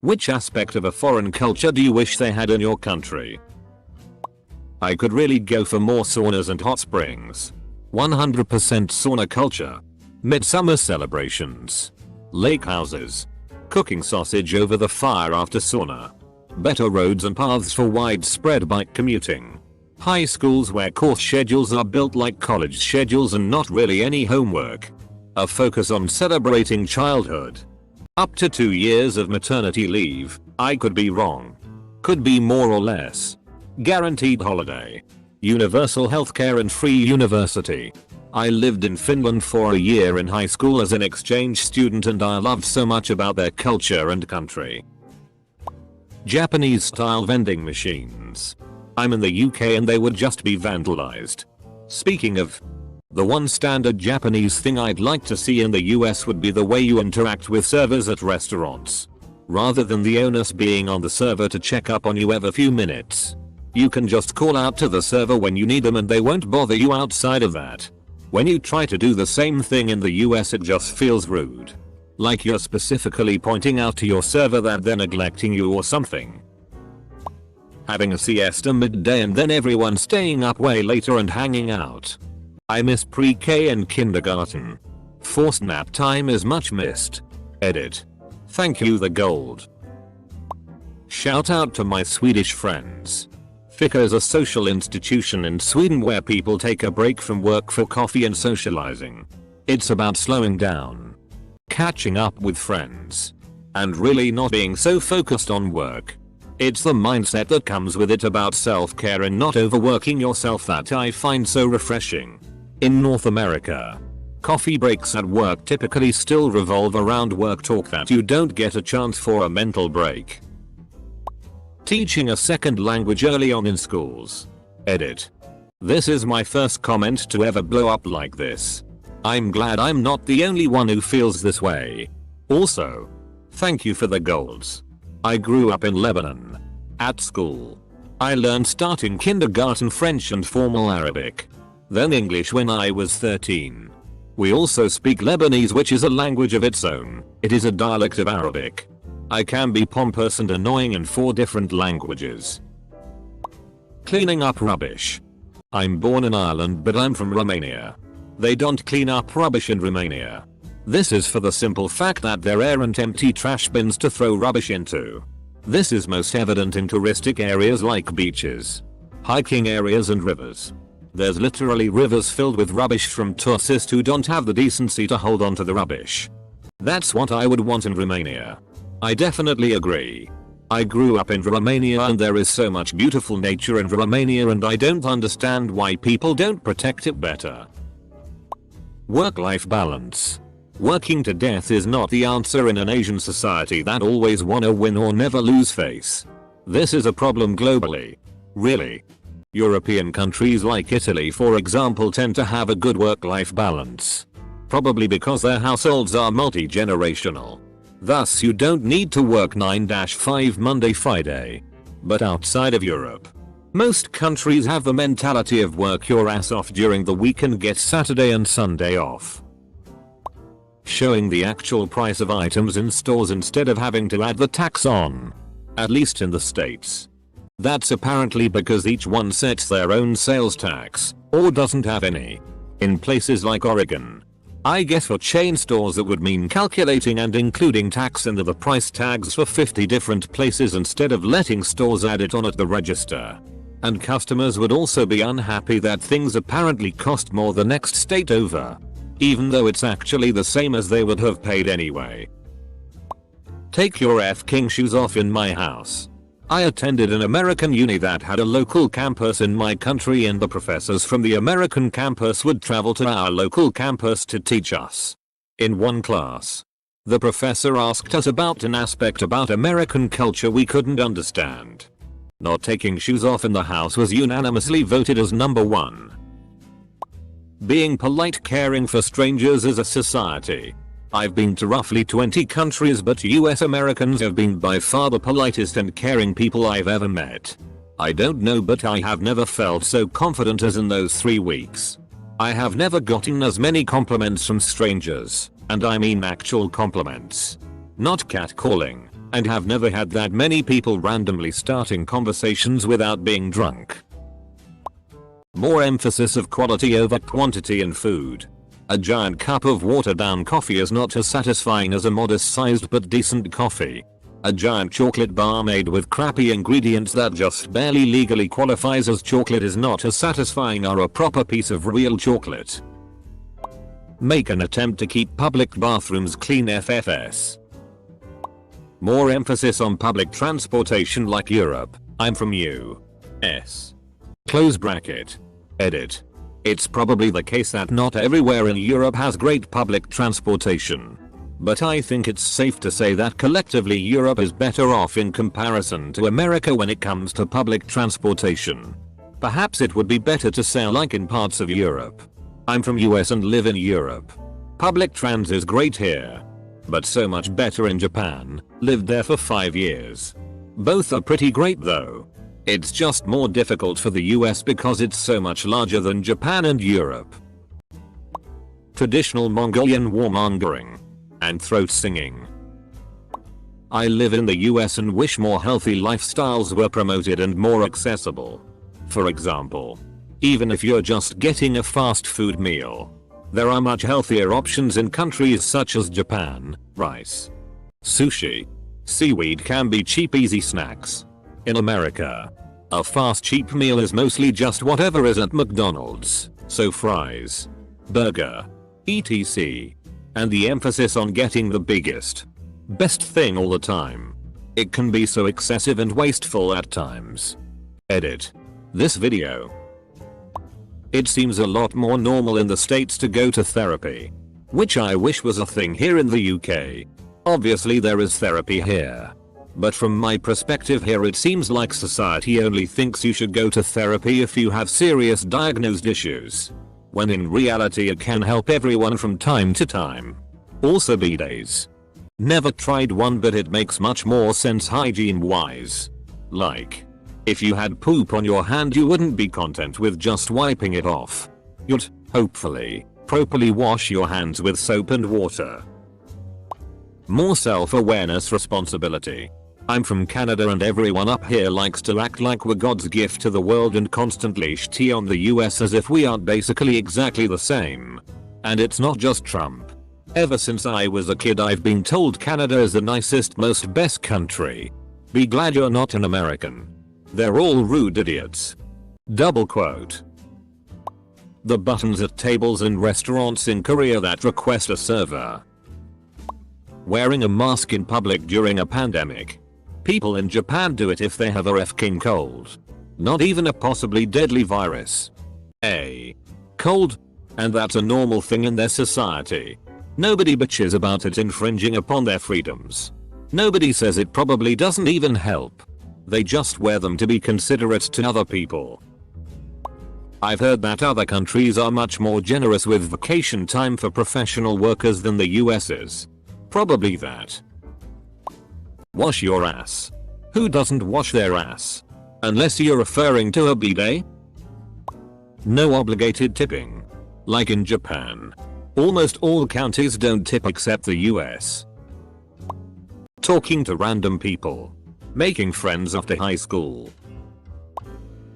Which aspect of a foreign culture do you wish they had in your country? I could really go for more saunas and hot springs. 100% sauna culture. Midsummer celebrations. Lake houses. Cooking sausage over the fire after sauna. Better roads and paths for widespread bike commuting. High schools where course schedules are built like college schedules and not really any homework. A focus on celebrating childhood. Up to 2 years of maternity leave. I could be wrong. Could be more or less. Guaranteed holiday. Universal healthcare and free university. I lived in Finland for a year in high school as an exchange student and I loved so much about their culture and country. Japanese style vending machines. I'm in the UK and they would just be vandalized. Speaking of, the one standard Japanese thing I'd like to see in the US would be the way you interact with servers at restaurants. Rather than the onus being on the server to check up on you every few minutes. You can just call out to the server when you need them and they won't bother you outside of that. When you try to do the same thing in the US it just feels rude. Like you're specifically pointing out to your server that they're neglecting you or something. Having a siesta midday and then everyone staying up way later and hanging out. I miss pre-K and kindergarten. Forced nap time is much missed. Edit. Thank you the gold. Shout out to my Swedish friends. Fika is a social institution in Sweden where people take a break from work for coffee and socializing. It's about slowing down, catching up with friends, and really not being so focused on work. It's the mindset that comes with it about self-care and not overworking yourself that I find so refreshing. In North America, coffee breaks at work typically still revolve around work talk that you don't get a chance for a mental break. Teaching a second language early on in schools. Edit. This is my first comment to ever blow up like this. I'm glad I'm not the only one who feels this way. Also, thank you for the golds. I grew up in Lebanon. At school, I learned starting kindergarten French and formal Arabic. Then English when I was 13. We also speak Lebanese, which is a language of its own. It is a dialect of Arabic. I can be pompous and annoying in 4 different languages. Cleaning up rubbish. I'm born in Ireland but I'm from Romania. They don't clean up rubbish in Romania. This is for the simple fact that there aren't empty trash bins to throw rubbish into. This is most evident in touristic areas like beaches, hiking areas and rivers. There's literally rivers filled with rubbish from tourists who don't have the decency to hold on to the rubbish. That's what I would want in Romania. I definitely agree. I grew up in Romania and there is so much beautiful nature in Romania and I don't understand why people don't protect it better. Work-life balance. Working to death is not the answer in an Asian society that always wanna win or never lose face. This is a problem globally. Really. European countries like Italy for example tend to have a good work-life balance. Probably because their households are multi-generational. Thus you don't need to work 9-5 Monday Friday. But outside of Europe, most countries have the mentality of work your ass off during the week and get Saturday and Sunday off. Showing the actual price of items in stores instead of having to add the tax on. At least in the States. That's apparently because each one sets their own sales tax, or doesn't have any. In places like Oregon, I guess for chain stores that would mean calculating and including tax into the price tags for 50 different places instead of letting stores add it on at the register. And customers would also be unhappy that things apparently cost more the next state over. Even though it's actually the same as they would have paid anyway. Take your F-king shoes off in my house. I attended an American uni that had a local campus in my country and the professors from the American campus would travel to our local campus to teach us. In one class, the professor asked us about an aspect about American culture we couldn't understand. Not taking shoes off in the house was unanimously voted as number 1. Being polite, caring for strangers as a society. I've been to roughly 20 countries but US Americans have been by far the politest and caring people I've ever met. I don't know but I have never felt so confident as in those 3 weeks. I have never gotten as many compliments from strangers, and I mean actual compliments. Not catcalling, and have never had that many people randomly starting conversations without being drunk. More emphasis of quality over quantity in food. A giant cup of watered down coffee is not as satisfying as a modest sized but decent coffee. A giant chocolate bar made with crappy ingredients that just barely legally qualifies as chocolate is not as satisfying as a proper piece of real chocolate. Make an attempt to keep public bathrooms clean FFS. More emphasis on public transportation like Europe. I'm from US. Close bracket. Edit. It's probably the case that not everywhere in Europe has great public transportation. But I think it's safe to say that collectively Europe is better off in comparison to America when it comes to public transportation. Perhaps it would be better to say like in parts of Europe. I'm from US and live in Europe. Public trans is great here. But so much better in Japan, lived there for 5 years. Both are pretty great though. It's just more difficult for the US because it's so much larger than Japan and Europe. Traditional Mongolian warmongering and throat singing. I live in the US and wish more healthy lifestyles were promoted and more accessible. For example, even if you're just getting a fast food meal, there are much healthier options in countries such as Japan. Rice, sushi, seaweed can be cheap easy snacks. In America, a fast cheap meal is mostly just whatever is at McDonald's, so fries, burger, etc. And the emphasis on getting the biggest, best thing all the time. It can be so excessive and wasteful at times. Edit. This video. It seems a lot more normal in the States to go to therapy, which I wish was a thing here in the UK. Obviously there is therapy here. But from my perspective here it seems like society only thinks you should go to therapy if you have serious diagnosed issues, when in reality it can help everyone from time to time. Also bidets. Never tried one but it makes much more sense hygiene wise. Like, if you had poop on your hand you wouldn't be content with just wiping it off. You'd, hopefully, properly wash your hands with soap and water. More self-awareness responsibility. I'm from Canada and everyone up here likes to act like we're God's gift to the world and constantly shit on the US as if we aren't basically exactly the same. And it's not just Trump. Ever since I was a kid I've been told Canada is the nicest most best country. Be glad you're not an American. They're all rude idiots. Double quote. The buttons at tables in restaurants in Korea that request a server. Wearing a mask in public during a pandemic. People in Japan do it if they have a f***ing cold. Not even a possibly deadly virus. A cold. And that's a normal thing in their society. Nobody bitches about it infringing upon their freedoms. Nobody says it probably doesn't even help. They just wear them to be considerate to other people. I've heard that other countries are much more generous with vacation time for professional workers than the US is. Probably that. Wash your ass. Who doesn't wash their ass? Unless you're referring to a bidet? No obligated tipping. Like in Japan. Almost all counties don't tip except the US. Talking to random people. Making friends after high school.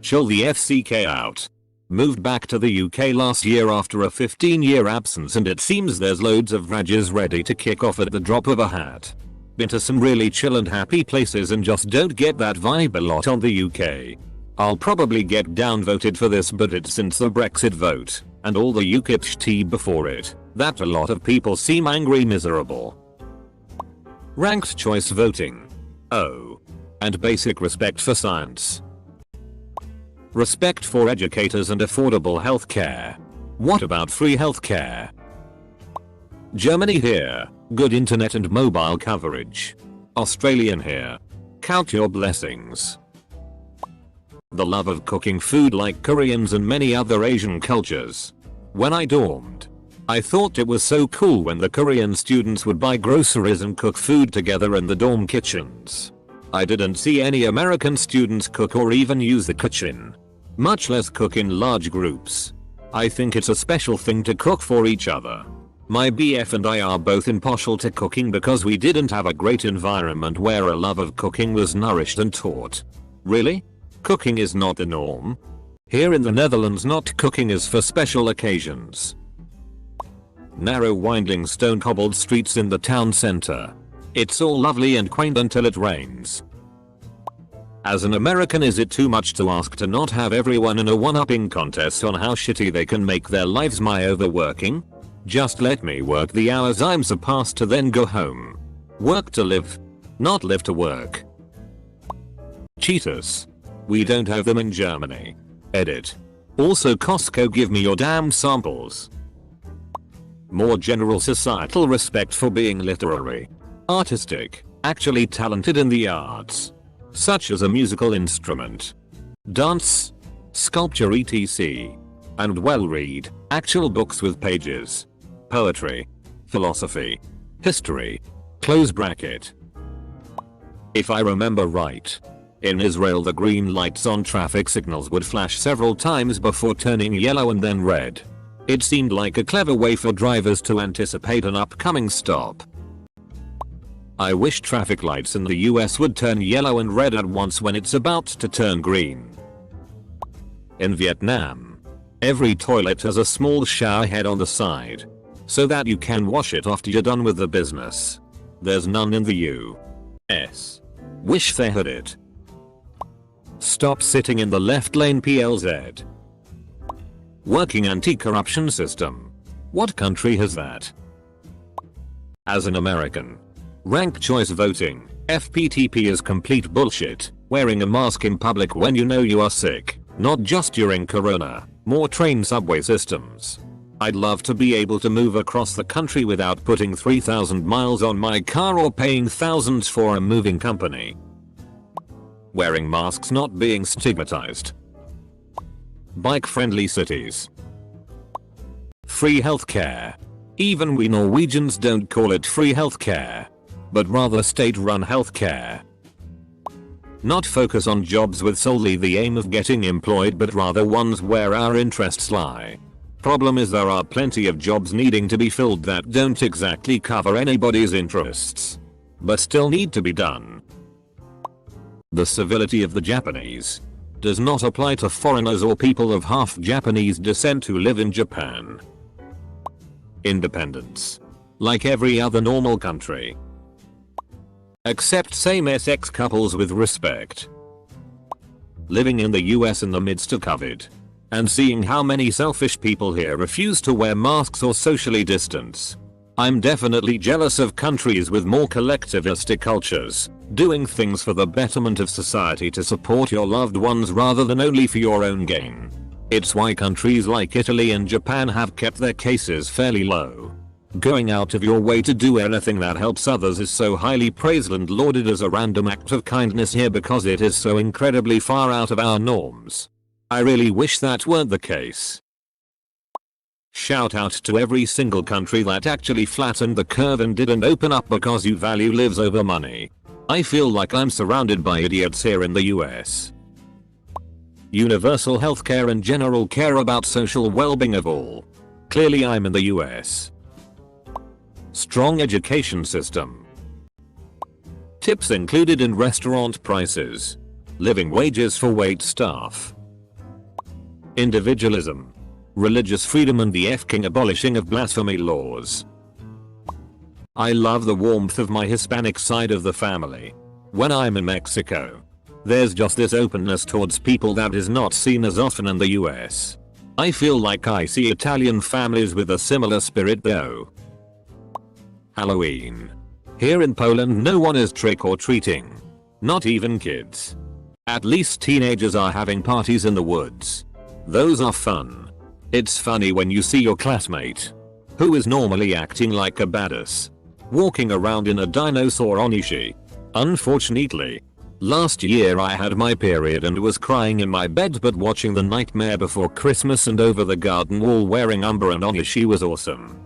Chill the FCK out. Moved back to the UK last year after a 15-year absence and it seems there's loads of rages ready to kick off at the drop of a hat. Been to some really chill and happy places and just don't get that vibe a lot on the UK. I'll probably get downvoted for this but it's since the Brexit vote, and all the UKIP sh*t before it, that a lot of people seem angry miserable. Ranked choice voting. Oh. And basic respect for science. Respect for educators and affordable healthcare. What about free healthcare? Germany here, good internet and mobile coverage. Australian here. Count your blessings. The love of cooking food like Koreans and many other Asian cultures. When I dormed, I thought it was so cool when the Korean students would buy groceries and cook food together in the dorm kitchens. I didn't see any American students cook or even use the kitchen. Much less cook in large groups. I think it's a special thing to cook for each other. My BF and I are both impartial to cooking because we didn't have a great environment where a love of cooking was nourished and taught. Really? Cooking is not the norm? Here in the Netherlands, not cooking is for special occasions. Narrow winding stone cobbled streets in the town center. It's all lovely and quaint until it rains. As an American, is it too much to ask to not have everyone in a one-upping contest on how shitty they can make their lives? My overworking? Just let me work the hours I'm supposed to, then go home. Work to live, not live to work. Cheetahs. We don't have them in Germany. Edit. Also Costco, give me your damn samples. More general societal respect for being literary, artistic, actually talented in the arts, such as a musical instrument, dance, sculpture etc. And well, read actual books with pages, poetry, philosophy, history, close bracket. If I remember right, in Israel the green lights on traffic signals would flash several times before turning yellow and then red. It seemed like a clever way for drivers to anticipate an upcoming stop. I wish traffic lights in the US would turn yellow and red at once when it's about to turn green. In Vietnam, every toilet has a small shower head on the side, so that you can wash it after you're done with the business. There's none in the US. Wish they had it. Stop sitting in the left lane, PLZ. Working anti-corruption system. What country has that? As an American, ranked choice voting, FPTP is complete bullshit. Wearing a mask in public when you know you are sick, not just during corona. More train subway systems. I'd love to be able to move across the country without putting 3,000 miles on my car or paying thousands for a moving company. Wearing masks, not being stigmatized. Bike-friendly cities. Free healthcare. Even we Norwegians don't call it free healthcare, but rather state-run healthcare. Not focus on jobs with solely the aim of getting employed, but rather ones where our interests lie. Problem is there are plenty of jobs needing to be filled that don't exactly cover anybody's interests, but still need to be done. The civility of the Japanese does not apply to foreigners or people of half Japanese descent who live in Japan. Independence. Like every other normal country. Accept same-sex couples with respect. Living in the US in the midst of COVID, and seeing how many selfish people here refuse to wear masks or socially distance. I'm definitely jealous of countries with more collectivistic cultures, doing things for the betterment of society to support your loved ones rather than only for your own gain. It's why countries like Italy and Japan have kept their cases fairly low. Going out of your way to do anything that helps others is so highly praised and lauded as a random act of kindness here because it is so incredibly far out of our norms. I really wish that weren't the case. Shout out to every single country that actually flattened the curve and didn't open up because you value lives over money. I feel like I'm surrounded by idiots here in the US. Universal healthcare and general care about social well-being of all. Clearly I'm in the US. Strong education system. Tips included in restaurant prices. Living wages for wait staff. Individualism. Religious freedom and the f-king abolishing of blasphemy laws. I love the warmth of my Hispanic side of the family. When I'm in Mexico, there's just this openness towards people that is not seen as often in the US. I feel like I see Italian families with a similar spirit though. Halloween. Here in Poland no one is trick-or-treating. Not even kids. At least teenagers are having parties in the woods. Those are fun. It's funny when you see your classmate, who is normally acting like a badass, walking around in a dinosaur onishi. Unfortunately, last year I had my period and was crying in my bed, but watching The Nightmare Before Christmas and Over the Garden Wall wearing Umber and onishi was awesome.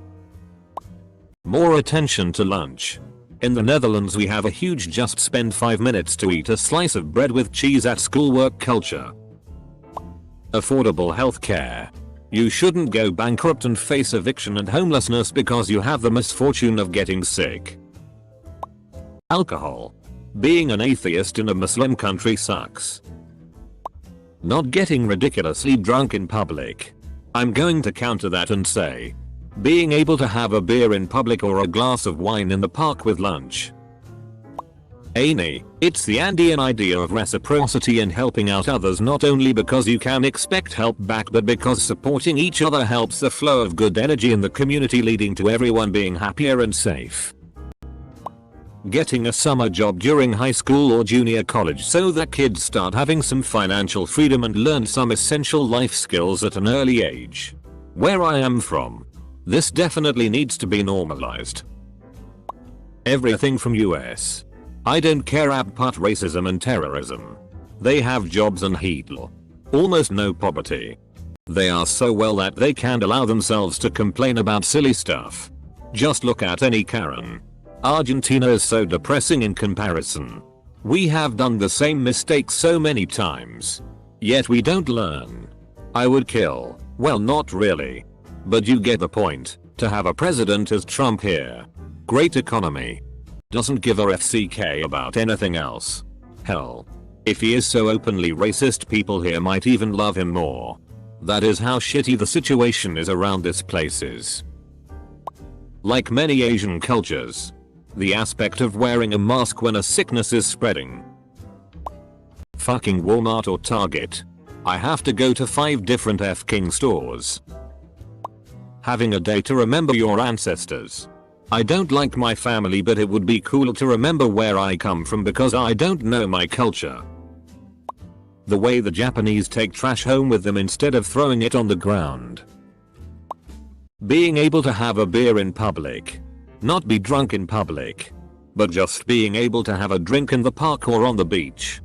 More attention to lunch. In the Netherlands we have a huge just spend 5 minutes to eat a slice of bread with cheese at school work culture. Affordable healthcare. You shouldn't go bankrupt and face eviction and homelessness because you have the misfortune of getting sick. Alcohol. Being an atheist in a Muslim country sucks. Not getting ridiculously drunk in public. I'm going to counter that and say, being able to have a beer in public or a glass of wine in the park with lunch. It's the Andean idea of reciprocity and helping out others, not only because you can expect help back but because supporting each other helps the flow of good energy in the community, leading to everyone being happier and safe. Getting a summer job during high school or junior college so that kids start having some financial freedom and learn some essential life skills at an early age. Where I am from, this definitely needs to be normalized. Everything from US. I don't care about racism and terrorism. They have jobs and heal. Almost no poverty. They are so well that they can't allow themselves to complain about silly stuff. Just look at any Karen. Argentina is so depressing in comparison. We have done the same mistakes so many times. Yet we don't learn. I would kill, well, not really. But you get the point, to have a president as Trump here. Great economy. Doesn't give a FCK about anything else. Hell. If he is so openly racist, people here might even love him more. That is how shitty the situation is around this places. Like many Asian cultures, the aspect of wearing a mask when a sickness is spreading. Fucking Walmart or Target. I have to go to 5 different F-king stores. Having a day to remember your ancestors. I don't like my family, but it would be cool to remember where I come from because I don't know my culture. The way the Japanese take trash home with them instead of throwing it on the ground. Being able to have a beer in public. Not be drunk in public. But just being able to have a drink in the park or on the beach.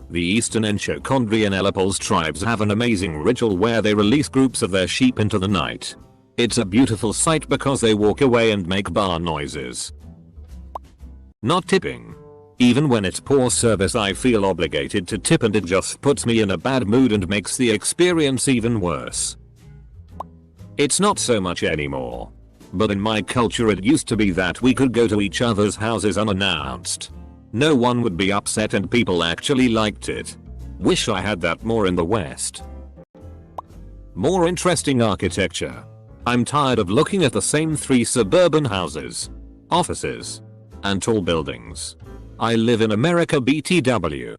The Eastern Enchochondrian Elepols tribes have an amazing ritual where they release groups of their sheep into the night. It's a beautiful sight because they walk away and make bar noises. Not tipping. Even when it's poor service, I feel obligated to tip, and it just puts me in a bad mood and makes the experience even worse. It's not so much anymore. But in my culture it used to be that we could go to each other's houses unannounced. No one would be upset and people actually liked it. Wish I had that more in the West. More interesting architecture. I'm tired of looking at the same 3 suburban houses, offices, and tall buildings. I live in America, BTW.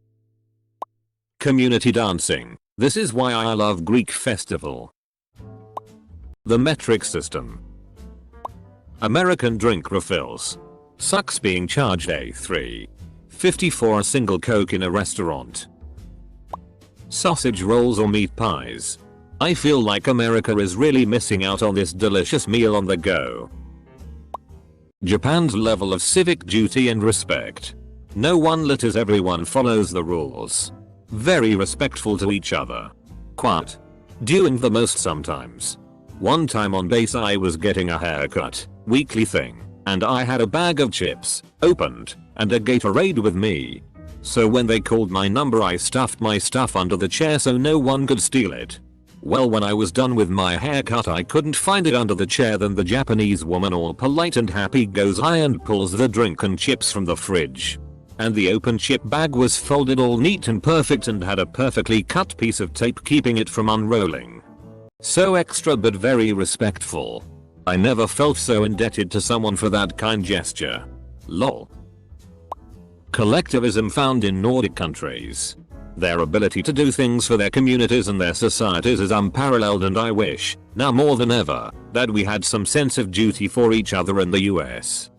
Community dancing. This is why I love Greek festival. The metric system. American drink refills. Sucks being charged $3.50 for a single Coke in a restaurant. Sausage rolls or meat pies. I feel like America is really missing out on this delicious meal on the go. Japan's level of civic duty and respect. No one litters, everyone follows the rules. Very respectful to each other. Quiet. Doing the most sometimes. One time on base I was getting a haircut, weekly thing, and I had a bag of chips, opened, and a Gatorade with me. So when they called my number I stuffed my stuff under the chair so no one could steal it. Well, when I was done with my haircut I couldn't find it under the chair. Then the Japanese woman, all polite and happy, goes hi and pulls the drink and chips from the fridge. And the open chip bag was folded all neat and perfect and had a perfectly cut piece of tape keeping it from unrolling. So extra but very respectful. I never felt so indebted to someone for that kind gesture. Lol. Collectivism found in Nordic countries. Their ability to do things for their communities and their societies is unparalleled, and I wish, now more than ever, that we had some sense of duty for each other in the US.